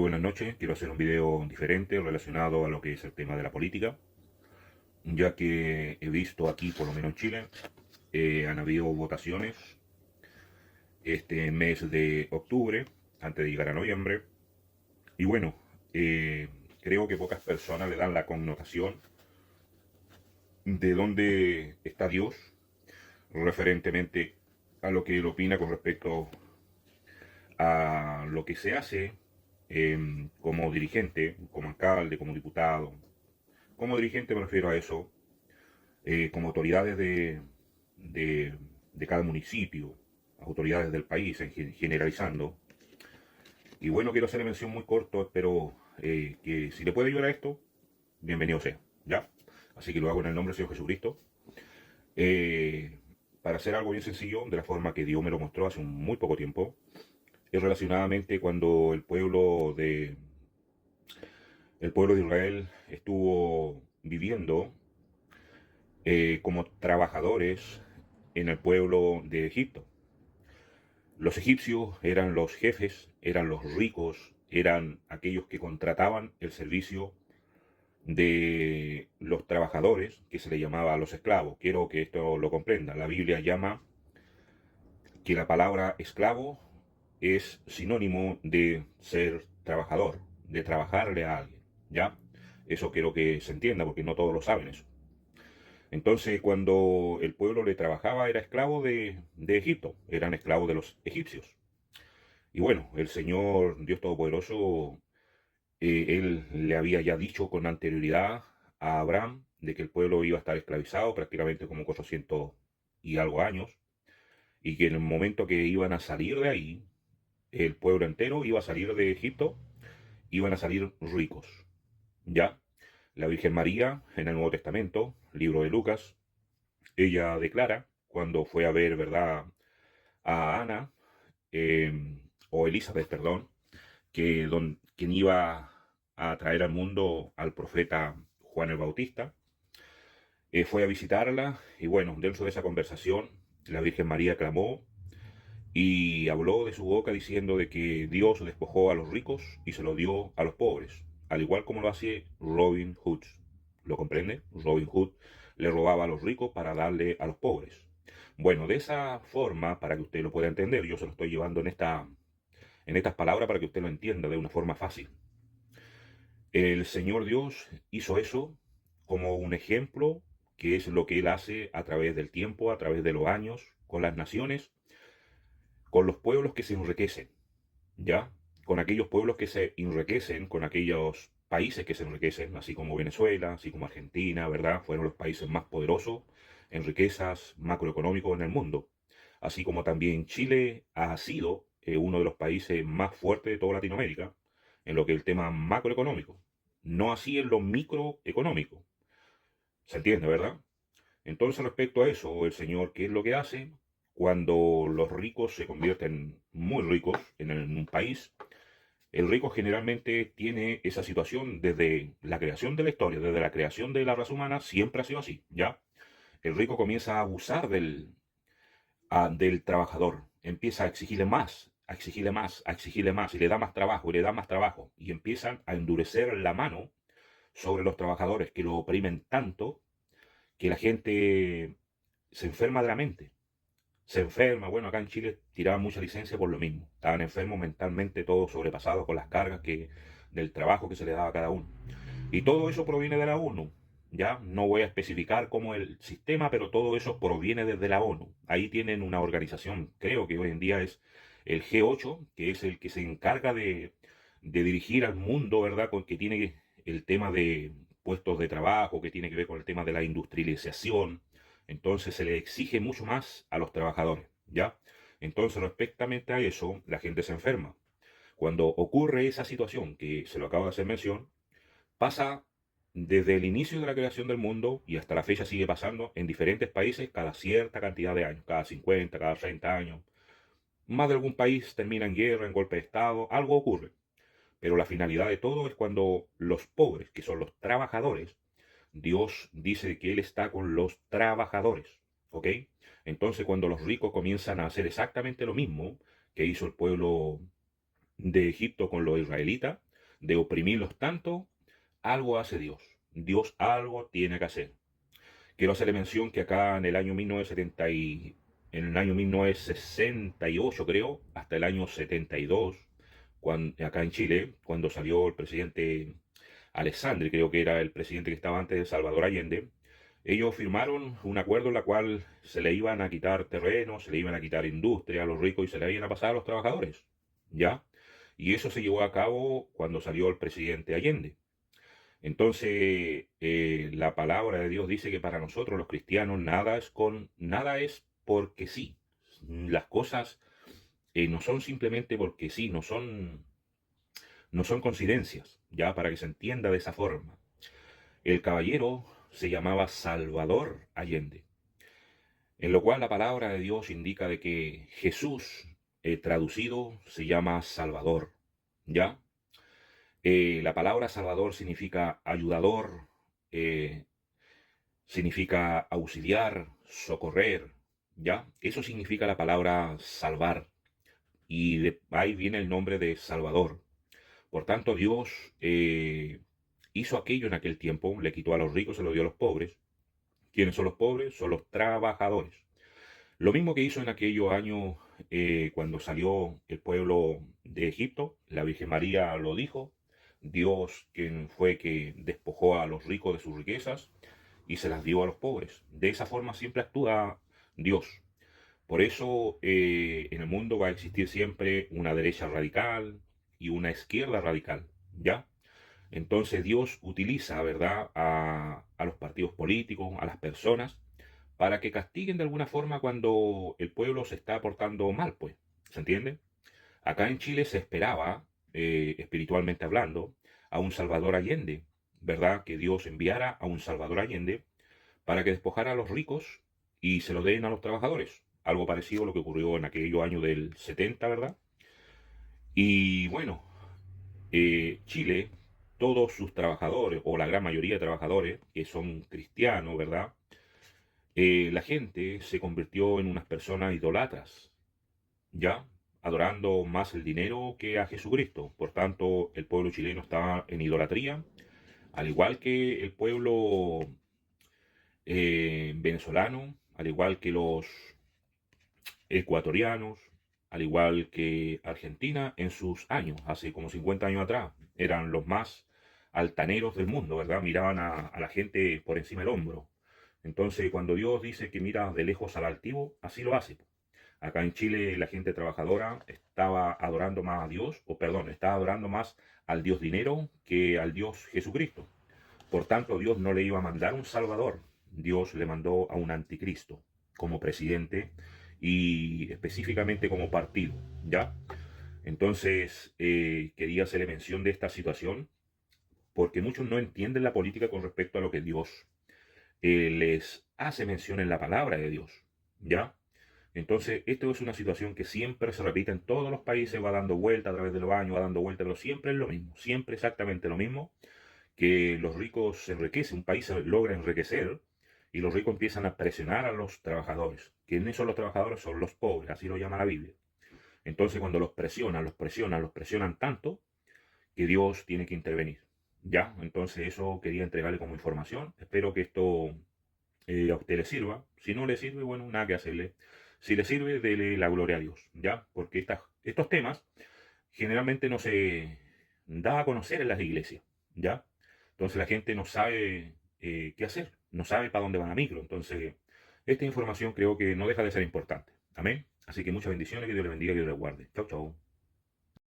buenas noches. Quiero hacer un video diferente relacionado a lo que es el tema de la política, ya que he visto aquí, por lo menos en Chile, han habido votaciones este mes de octubre, antes de llegar a noviembre, y bueno, creo que pocas personas le dan la connotación de dónde está Dios referentemente a lo que él opina con respecto a lo que se hace como dirigente, como alcalde, como diputado. Como dirigente me refiero a eso, como autoridades de, de cada municipio, autoridades del país, generalizando. Y bueno, quiero hacerle mención muy corto, espero que si le puede ayudar a esto, bienvenido sea, ¿ya? Así que lo hago en el nombre del Señor Jesucristo. Eh, para hacer algo bien sencillo, de la forma que Dios me lo mostró hace muy poco tiempo, es relacionadamente cuando el pueblo de Israel estuvo viviendo como trabajadores en el pueblo de Egipto. Los egipcios eran los jefes, eran los ricos, eran aquellos que contrataban el servicio de los trabajadores, que se le llamaba a los esclavos. Quiero que esto lo comprenda. La Biblia llama que la palabra esclavo es sinónimo de ser trabajador, de trabajarle a alguien, ¿ya? Eso quiero que se entienda porque no todos lo saben eso. Entonces, cuando el pueblo le trabajaba, era esclavo de Egipto, eran esclavos de los egipcios. Y bueno, el Señor Dios Todopoderoso, Él le había ya dicho con anterioridad a Abraham de que el pueblo iba a estar esclavizado prácticamente como 400 y algo años, y que en el momento que iban a salir de ahí, el pueblo entero iba a salir de Egipto, iban a salir ricos. Ya, la Virgen María, en el Nuevo Testamento, libro de Lucas, ella declara, cuando fue a ver, ¿verdad?, a Ana, o Elizabeth, perdón, quien iba a traer al mundo al profeta Juan el Bautista, fue a visitarla y bueno, dentro de esa conversación, la Virgen María clamó y habló de su boca diciendo de que Dios despojó a los ricos y se lo dio a los pobres, al igual como lo hace Robin Hood. ¿Lo comprende? Robin Hood le robaba a los ricos para darle a los pobres. Bueno, de esa forma, para que usted lo pueda entender, yo se lo estoy llevando en estas palabras para que usted lo entienda de una forma fácil. El Señor Dios hizo eso como un ejemplo, que es lo que Él hace a través del tiempo, a través de los años, con las naciones, con los pueblos que se enriquecen, ¿ya? Con aquellos pueblos que se enriquecen, con aquellos países que se enriquecen, así como Venezuela, así como Argentina, ¿verdad? Fueron los países más poderosos en riquezas macroeconómicas en el mundo. Así como también Chile ha sido uno de los países más fuertes de toda Latinoamérica en lo que es el tema macroeconómico. No así en lo microeconómico. ¿Se entiende, verdad? Entonces, respecto a eso, el Señor, ¿qué es lo que hace? Cuando los ricos se convierten muy ricos en un país, el rico generalmente tiene esa situación desde la creación de la historia, desde la creación de la raza humana, siempre ha sido así, ¿ya? El rico comienza a abusar del trabajador, empieza a exigirle más, a exigirle más, a exigirle más, y le da más trabajo, y le da más trabajo, y empiezan a endurecer la mano sobre los trabajadores que lo oprimen tanto que la gente se enferma de la mente. Se enferma, bueno, acá en Chile tiraban mucha licencia por lo mismo. Estaban enfermos mentalmente, todos sobrepasados con las cargas del trabajo que se les daba a cada uno. Y todo eso proviene de la ONU. Ya no voy a especificar cómo el sistema, pero todo eso proviene desde la ONU. Ahí tienen una organización, creo que hoy en día es el G8, que es el que se encarga de dirigir al mundo, ¿verdad? Con que tiene el tema de puestos de trabajo, que tiene que ver con el tema de la industrialización. Entonces se le exige mucho más a los trabajadores, ¿ya? Entonces, respectamente a eso, la gente se enferma. Cuando ocurre esa situación, que se lo acabo de hacer mención, pasa desde el inicio de la creación del mundo y hasta la fecha sigue pasando en diferentes países cada cierta cantidad de años, cada 50, cada 30 años. Más de algún país termina en guerra, en golpe de Estado, algo ocurre. Pero la finalidad de todo es cuando los pobres, que son los trabajadores, Dios dice que Él está con los trabajadores, ¿ok? Entonces cuando los ricos comienzan a hacer exactamente lo mismo que hizo el pueblo de Egipto con los israelitas, de oprimirlos tanto, algo hace Dios. Dios algo tiene que hacer. Quiero hacerle mención que acá en el año 1970 en el año 1968, creo, hasta el año 72, acá en Chile, cuando salió el presidente Alessandri, creo que era el presidente que estaba antes de Salvador Allende, ellos firmaron un acuerdo en el cual se le iban a quitar terrenos, se le iban a quitar industria a los ricos y se le iban a pasar a los trabajadores, ¿ya? Y eso se llevó a cabo cuando salió el presidente Allende. Entonces, la palabra de Dios dice que para nosotros los cristianos nada es porque sí. Las cosas no son simplemente porque sí, no son coincidencias, ya para que se entienda de esa forma. El caballero se llamaba Salvador Allende, en lo cual la palabra de Dios indica de que Jesús, traducido, se llama Salvador, ¿ya? La palabra Salvador significa ayudador, eh, significa auxiliar, socorrer, ¿ya? Eso significa la palabra salvar, y de ahí viene el nombre de Salvador. Por tanto, Dios hizo aquello en aquel tiempo, le quitó a los ricos, se lo dio a los pobres. ¿Quiénes son los pobres? Son los trabajadores. Lo mismo que hizo en aquellos años cuando salió el pueblo de Egipto, la Virgen María lo dijo, Dios quien fue que despojó a los ricos de sus riquezas y se las dio a los pobres. De esa forma siempre actúa Dios. Por eso en el mundo va a existir siempre una derecha radical y una izquierda radical, ¿ya? Entonces Dios utiliza, ¿verdad?, a los partidos políticos, a las personas, para que castiguen de alguna forma cuando el pueblo se está portando mal, pues. ¿Se entiende? Acá en Chile se esperaba, espiritualmente hablando, a un Salvador Allende, ¿verdad? Que Dios enviara a un Salvador Allende para que despojara a los ricos y se lo den a los trabajadores. Algo parecido a lo que ocurrió en aquellos años del 70, ¿verdad? Y bueno, Chile, todos sus trabajadores, o la gran mayoría de trabajadores, que son cristianos, ¿verdad? La gente se convirtió en unas personas idólatras, ¿ya? Adorando más el dinero que a Jesucristo. Por tanto, el pueblo chileno estaba en idolatría, al igual que el pueblo venezolano, al igual que los ecuatorianos, al igual que Argentina en sus años, hace como 50 años atrás, eran los más altaneros del mundo, ¿verdad? Miraban a la gente por encima del hombro. Entonces, cuando Dios dice que mira de lejos al altivo, así lo hace. Acá en Chile la gente trabajadora estaba adorando más a Dios, o perdón, estaba adorando más al Dios dinero que al Dios Jesucristo. Por tanto, Dios no le iba a mandar un Salvador, Dios le mandó a un anticristo como presidente y específicamente como partido, ¿ya? Entonces, quería hacerle mención de esta situación porque muchos no entienden la política con respecto a lo que Dios les hace mención en la palabra de Dios, ¿ya? Entonces, esto es una situación que siempre se repite en todos los países, va dando vuelta a través de los años, va dando vuelta, pero siempre es lo mismo, siempre exactamente lo mismo, que los ricos se enriquecen, un país se logra enriquecer y los ricos empiezan a presionar a los trabajadores. ¿Quiénes son los trabajadores? Son los pobres, así lo llama la Biblia. Entonces cuando los presionan tanto que Dios tiene que intervenir. Ya, entonces eso quería entregarle como información. Espero que esto a usted le sirva. Si no le sirve, bueno, nada que hacerle. Si le sirve, dele la gloria a Dios, ¿ya? Porque estos temas generalmente no se da a conocer en las iglesias, ¿ya? Entonces la gente no sabe qué hacer, no sabe para dónde va la micro. Entonces, esta información creo que no deja de ser importante. Amén. Así que muchas bendiciones, que Dios le bendiga y Dios le guarde. Chau, chau.